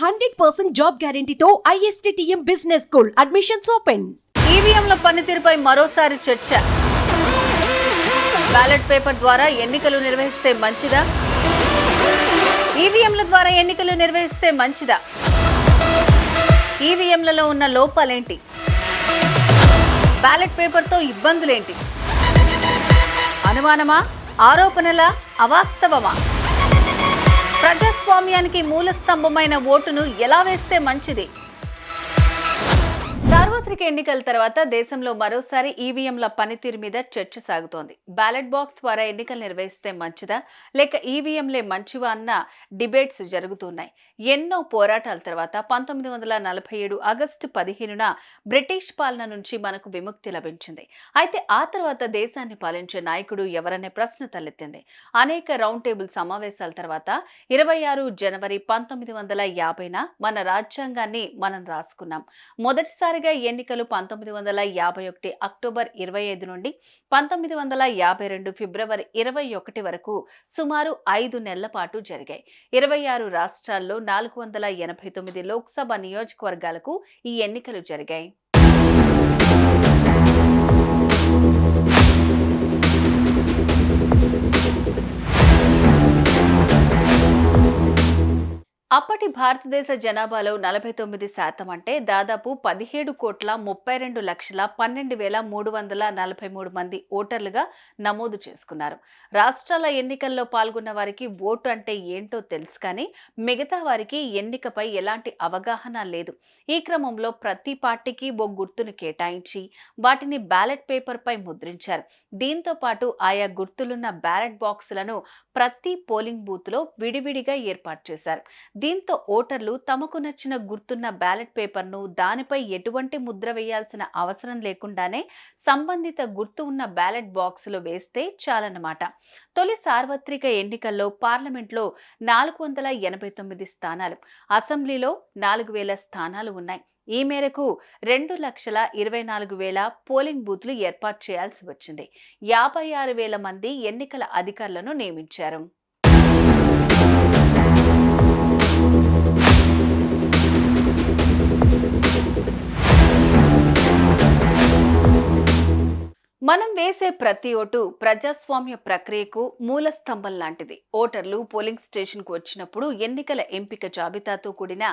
100% job గ్యారంటీతో ISTTM business school admissions open. ఈవీఎంల పనితీరుపై మరోసారి చర్చ. బ్యాలెట్ పేపర్ ద్వారా ఎన్నికలు నిర్వహిస్తే మంచిదా? ఈవీఎంల ద్వారా ఎన్నికలు నిర్వహిస్తే మంచిదా? ఈవీఎంలలో ఉన్న లోపాలేంటి? బ్యాలెట్ పేపర్తో ఇబ్బందులేంటి? అనుమానమా, ఆరోపణల, అవాస్తవమా? ప్రజాస్వామ్యానికి మూల స్తంభమైన ఓటును ఎలా వేస్తే మంచిది? సార్వత్రిక ఎన్నికల తర్వాత దేశంలో మరోసారి ఈవీఎంల పనితీరు మీద చర్చ సాగుతోంది. బ్యాలెట్ బాక్స్ ద్వారా ఎన్నికలు నిర్వహిస్తే మంచిదా లేక ఈవీఎంలే మంచివా అన్న డిబేట్స్ జరుగుతున్నాయి. ఎన్నో పోరాటాల తర్వాత 1947 ఆగస్టు 15న బ్రిటిష్ పాలన నుంచి మనకు విముక్తి లభించింది. అయితే ఆ తర్వాత దేశాన్ని పాలించే నాయకుడు ఎవరనే ప్రశ్న తలెత్తింది. అనేక రౌండ్ టేబుల్ సమావేశాల తర్వాత 26 జనవరి 1950న మన రాజ్యాంగాన్ని మనం రాసుకున్నాం. మొదటిసారిగా ఎన్నికలు 1951 అక్టోబర్ 25 నుండి 1952 ఫిబ్రవరి 21 వరకు సుమారు 5 నెలల పాటు జరిగాయి. 26 రాష్ట్రాల్లో 489 లోక్సభ నియోజకవర్గాలకు ఈ ఎన్నికలు జరిగాయి. అప్పటి భారతదేశ జనాభాలో 49% అంటే దాదాపు 17,32,12,343 మంది ఓటర్లుగా నమోదు చేసుకున్నారు. రాష్ట్రాల ఎన్నికల్లో పాల్గొన్న వారికి ఓటు అంటే ఏంటో తెలుసు, కానీ మిగతా వారికి ఎన్నికపై ఎలాంటి అవగాహన లేదు. ఈ క్రమంలో ప్రతి పార్టీకి ఓ గుర్తును కేటాయించి వాటిని బ్యాలెట్ పేపర్పై ముద్రించారు. దీంతో పాటు ఆయా గుర్తులున్న బ్యాలెట్ బాక్సులను ప్రతి పోలింగ్ బూత్లో విడివిడిగా ఏర్పాటు చేశారు. దీంతో ఓటర్లు తమకు నచ్చిన గుర్తున్న బ్యాలెట్ పేపర్ను దానిపై ఎటువంటి ముద్ర వేయాల్సిన అవసరం లేకుండానే సంబంధిత గుర్తు ఉన్న బ్యాలెట్ బాక్సులో వేస్తే చాలన్నమాట. తొలి సార్వత్రిక ఎన్నికల్లో పార్లమెంట్లో 489 స్థానాలు, అసెంబ్లీలో 4,000 స్థానాలు ఉన్నాయి. ఈ మేరకు 2,24,000 పోలింగ్ బూత్లు ఏర్పాటు చేయాల్సి వచ్చింది. 56,000 మంది ఎన్నికల అధికారులను నియమించారు. మనం వేసే ప్రతి ఓటు ప్రజాస్వామ్య ప్రక్రియకు మూల స్తంభం లాంటిది. ఓటర్లు పోలింగ్ స్టేషన్కు వచ్చినప్పుడు ఎన్నికల ఎంపిక జాబితాతో కూడిన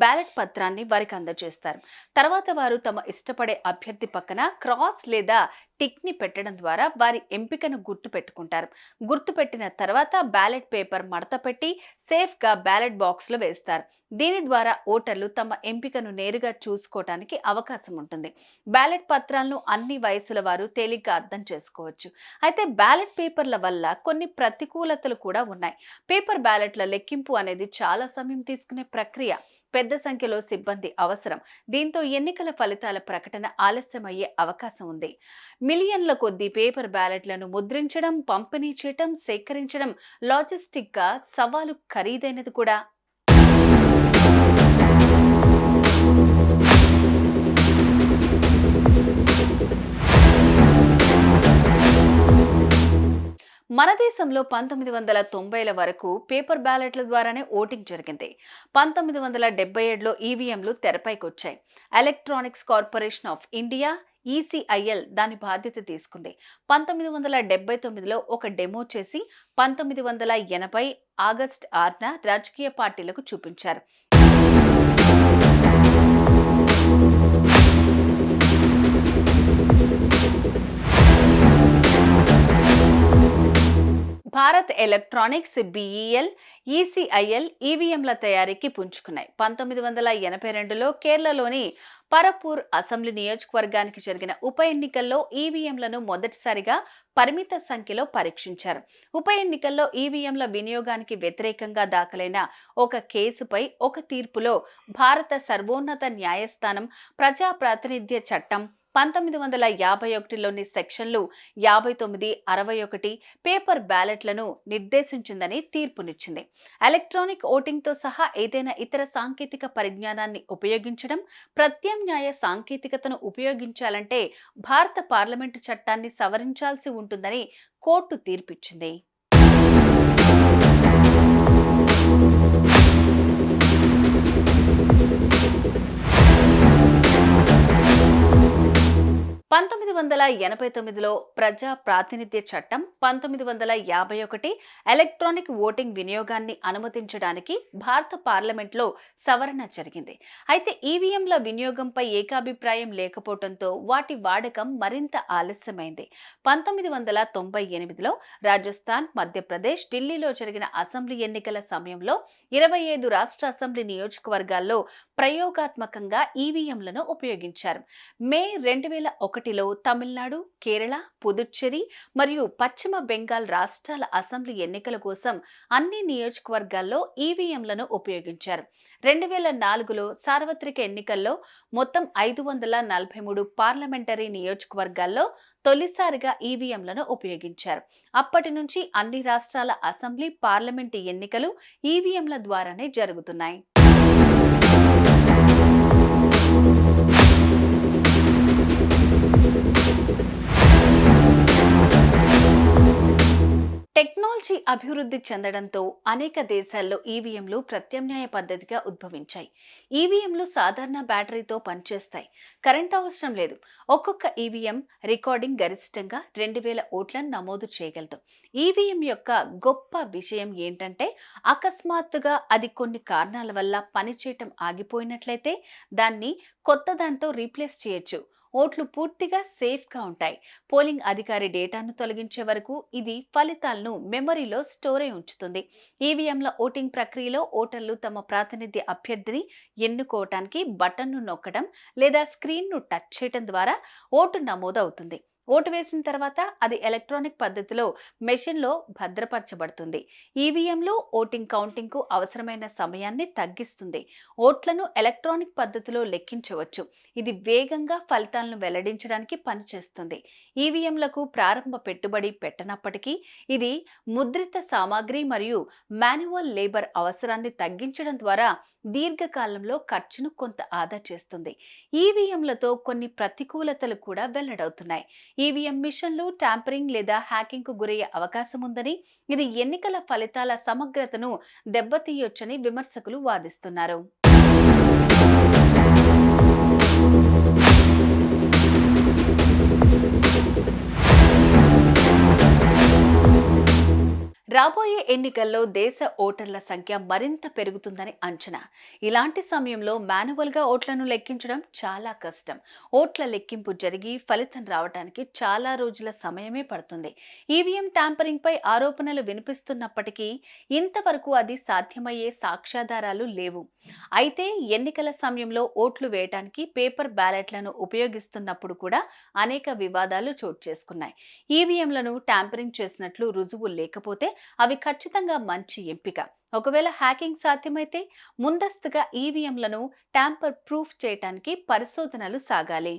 బ్యాలెట్ పత్రాన్ని వారికి అందజేస్తారు. తర్వాత వారు తమ ఇష్టపడే అభ్యర్థి పక్కన క్రాస్ లేదా టిక్ని పెట్టడం ద్వారా వారి ఎంపికను గుర్తుపెట్టుకుంటారు. గుర్తుపెట్టిన తర్వాత బ్యాలెట్ పేపర్ మడత పెట్టి సేఫ్గా బ్యాలెట్ బాక్స్లో వేస్తారు. దీని ద్వారా ఓటర్లు తమ ఎంపికను నేరుగా చూసుకోవడానికి అవకాశం ఉంటుంది. బ్యాలెట్ పత్రాలను అన్ని వయసుల వారు తేలిగ్గా అర్థం చేసుకోవచ్చు. అయితే బ్యాలెట్ పేపర్ల వల్ల కొన్ని ప్రతికూలతలు కూడా ఉన్నాయి. పేపర్ బ్యాలెట్ల లెక్కింపు అనేది చాలా సమయం తీసుకునే ప్రక్రియ. పెద్ద సంఖ్యలో సిబ్బంది అవసరం. దీంతో ఎన్నికల ఫలితాల ప్రకటన ఆలస్యమయ్యే అవకాశం ఉంది. మిలియన్ల కొద్దీ పేపర్ బ్యాలెట్లను ముద్రించడం, పంపిణీ చేయడం, సేకరించడం లాజిస్టిక్గా సవాలు ఖరీదైనది కూడా. మన దేశంలో 1990ల వరకు పేపర్ బ్యాలెట్ల ద్వారానే ఓటింగ్ జరిగింది. 1977లో ఈవీఎంలు తెరపైకి వచ్చాయి. Electronics corporation of India ECIL దాని బాధ్యత తీసుకుంది. 1979లో ఒక డెమో చేసి 1980 ఆగస్టు 6న రాజకీయ పార్టీలకు చూపించారు. భారత్ ఎలక్ట్రానిక్స్, BEL, ECIL ఈవీఎంల తయారీకి పుంజుకున్నాయి. 1982లో కేరళలోని పరపూర్ అసెంబ్లీ నియోజకవర్గానికి జరిగిన ఉప ఎన్నికల్లో ఈవీఎంలను మొదటిసారిగా పరిమిత సంఖ్యలో పరీక్షించారు. ఉప ఎన్నికల్లో ఈవీఎంల వినియోగానికి వ్యతిరేకంగా దాఖలైన ఒక కేసుపై ఒక తీర్పులో భారత సర్వోన్నత న్యాయస్థానం ప్రజా ప్రాతినిధ్య చట్టం 1951లోని సెక్షన్లు 59, 61 పేపర్ బ్యాలెట్లను నిర్దేశించిందని తీర్పునిచ్చింది. ఎలక్ట్రానిక్ ఓటింగ్తో సహా ఏదైనా ఇతర సాంకేతిక పరిజ్ఞానాన్ని ఉపయోగించడం, ప్రత్యామ్నాయ సాంకేతికతను ఉపయోగించాలంటే భారత పార్లమెంటు చట్టాన్ని సవరించాల్సి ఉంటుందని కోర్టు తీర్పిచ్చింది. 1989లో ప్రజా ప్రాతినిధ్య చట్టం, 1951 ఎలక్ట్రానిక్ ఓటింగ్ వినియోగాన్ని అనుమతించడానికి భారత పార్లమెంట్లో సవరణ జరిగింది. అయితే ఈవీఎంల వినియోగంపై ఏకాభిప్రాయం లేకపోవడంతో వాటి వాడకం మరింత ఆలస్యమైంది. 1998లో రాజస్థాన్, మధ్యప్రదేశ్, ఢిల్లీలో జరిగిన అసెంబ్లీ ఎన్నికల సమయంలో 25 రాష్ట్ర అసెంబ్లీ నియోజకవర్గాల్లో ప్రయోగాత్మకంగా ఈవీఎంలను ఉపయోగించారు. మే 2001లో తమిళనాడు, కేరళ, పుదుచ్చేరి మరియు పశ్చిమ బెంగాల్ రాష్ట్రాల అసెంబ్లీ ఎన్నికల కోసం అన్ని నియోజకవర్గాల్లో ఈవీఎంలను ఉపయోగించారు. 2004లో సార్వత్రిక ఎన్నికల్లో మొత్తం 543 పార్లమెంటరీ నియోజకవర్గాల్లో తొలిసారిగా ఈవీఎంలను ఉపయోగించారు. అప్పటి నుంచి అన్ని రాష్ట్రాల అసెంబ్లీ, పార్లమెంటు ఎన్నికలు ఈవీఎంల ద్వారానే జరుగుతున్నాయి. టెక్నాలజీ అభివృద్ధి చెందడంతో అనేక దేశాల్లో ఈవీఎంలు ప్రత్యామ్నాయ పద్ధతిగా ఉద్భవించాయి. ఈవీఎంలు సాధారణ బ్యాటరీతో పనిచేస్తాయి, కరెంట్ అవసరం లేదు. ఒక్కొక్క ఈవీఎం రికార్డింగ్ గరిష్టంగా 2000 ఓట్లను నమోదు చేయగలదు. ఈవీఎం యొక్క గొప్ప విషయం ఏంటంటే అకస్మాత్తుగా అది కొన్ని కారణాల వల్ల పనిచేయటం ఆగిపోయినట్లయితే దాన్ని కొత్త దాంతో రీప్లేస్ చేయొచ్చు. ఓట్లు పూర్తిగా సేఫ్గా ఉంటాయి. పోలింగ్ అధికారి డేటాను తొలగించే వరకు ఇది ఫలితాలను మెమరీలో స్టోర్ అయి ఉంచుతుంది. ఈవీఎంల ఓటింగ్ ప్రక్రియలో ఓటర్లు తమ ప్రాతినిధ్య అభ్యర్థిని ఎన్నుకోవటానికి బటన్ను నొక్కడం లేదా స్క్రీన్ను టచ్ చేయడం ద్వారా ఓటు నమోదవుతుంది. ఓటు వేసిన తర్వాత అది ఎలక్ట్రానిక్ పద్ధతిలో మెషిన్లో భద్రపరచబడుతుంది. ఈవీఎంలు ఓటింగ్ కౌంటింగ్కు అవసరమైన సమయాన్ని తగ్గిస్తుంది. ఓట్లను ఎలక్ట్రానిక్ పద్ధతిలో లెక్కించవచ్చు. ఇది వేగంగా ఫలితాలను వెల్లడించడానికి పనిచేస్తుంది. ఈవీఎంలకు ప్రారంభ పెట్టుబడి పెట్టనప్పటికీ ఇది ముద్రిత సామాగ్రి మరియు మాన్యువల్ లేబర్ అవసరాన్ని తగ్గించడం ద్వారా దీర్ఘకాలంలో ఖర్చును కొంత ఆదా చేస్తుంది. ఈవీఎంలతో కొన్ని ప్రతికూలతలు కూడా వెల్లడవుతున్నాయి. ఈవీఎం మిషన్లు ట్యాంపరింగ్ లేదా హ్యాకింగ్కు గురయ్యే అవకాశం ఉందని, ఇది ఎన్నికల ఫలితాల సమగ్రతను దెబ్బతీయొచ్చని విమర్శకులు వాదిస్తున్నారు. రాబోయే ఎన్నికల్లో దేశ ఓటర్ల సంఖ్య మరింత పెరుగుతుందని అంచనా. ఇలాంటి సమయంలో మాన్యువల్గా ఓట్లను లెక్కించడం చాలా కష్టం. ఓట్ల లెక్కింపు జరిగి ఫలితం రావడానికి చాలా రోజుల సమయమే పడుతుంది. ఈవీఎం ట్యాంపరింగ్పై ఆరోపణలు వినిపిస్తున్నప్పటికీ ఇంతవరకు అది సాధ్యమయ్యే సాక్ష్యాధారాలు లేవు. అయితే ఎన్నికల సమయంలో ఓట్లు వేయడానికి పేపర్ బ్యాలెట్లను ఉపయోగిస్తున్నప్పుడు కూడా అనేక వివాదాలు చోటు చేసుకున్నాయి. ఈవీఎంలను ట్యాంపరింగ్ చేసినట్లు రుజువు లేకపోతే అవి ఖచ్చితంగా మంచి ఎంపిక. ఒకవేళ హ్యాకింగ్ సాధ్యమైతే ముందస్తుగా ఈవీఎంలను ట్యాంపర్ ప్రూఫ్ చేయడానికి పరిశోధనలు సాగాలి.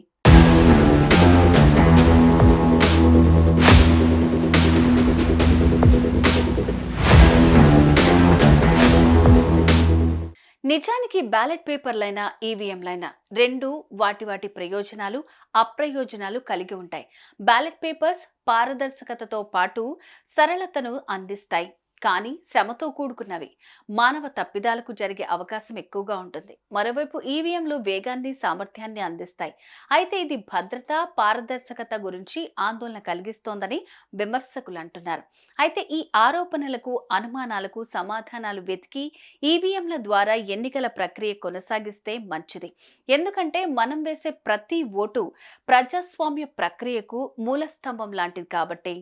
నిజానికి బ్యాలెట్ పేపర్లైనా ఈవీఎంలైనా రెండు వాటి ప్రయోజనాలు, అప్రయోజనాలు కలిగి ఉంటాయి. బ్యాలెట్ పేపర్స్ పారదర్శకతతో పాటు సరళతను అందిస్తాయి, కానీ శ్రమతో కూడుకున్నవి. మానవ తప్పిదాలకు జరిగే అవకాశం ఎక్కువగా ఉంటుంది. మరోవైపు ఈవీఎంలు వేగాన్ని, సామర్థ్యాన్ని అందిస్తాయి. అయితే ఇది భద్రత, పారదర్శకత గురించి ఆందోళన కలిగిస్తోందని విమర్శకులు అంటున్నారు. అయితే ఈ ఆరోపణలకు, అనుమానాలకు సమాధానాలు వెతికి ఈవీఎంల ద్వారా ఎన్నికల ప్రక్రియ కొనసాగిస్తే మంచిది. ఎందుకంటే మనం వేసే ప్రతి ఓటు ప్రజాస్వామ్య ప్రక్రియకు మూలస్తంభం లాంటిది కాబట్టి.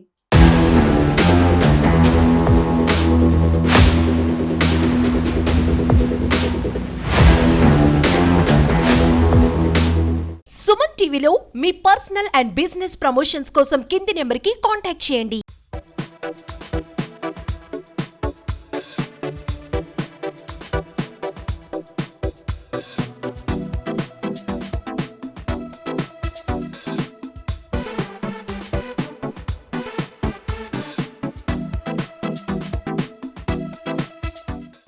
సుమన్ టీవీలో మీ పర్సనల్ అండ్ బిజినెస్ ప్రమోషన్స్ కోసం కింది నెంబర్కి కాంటాక్ట్ చేయండి.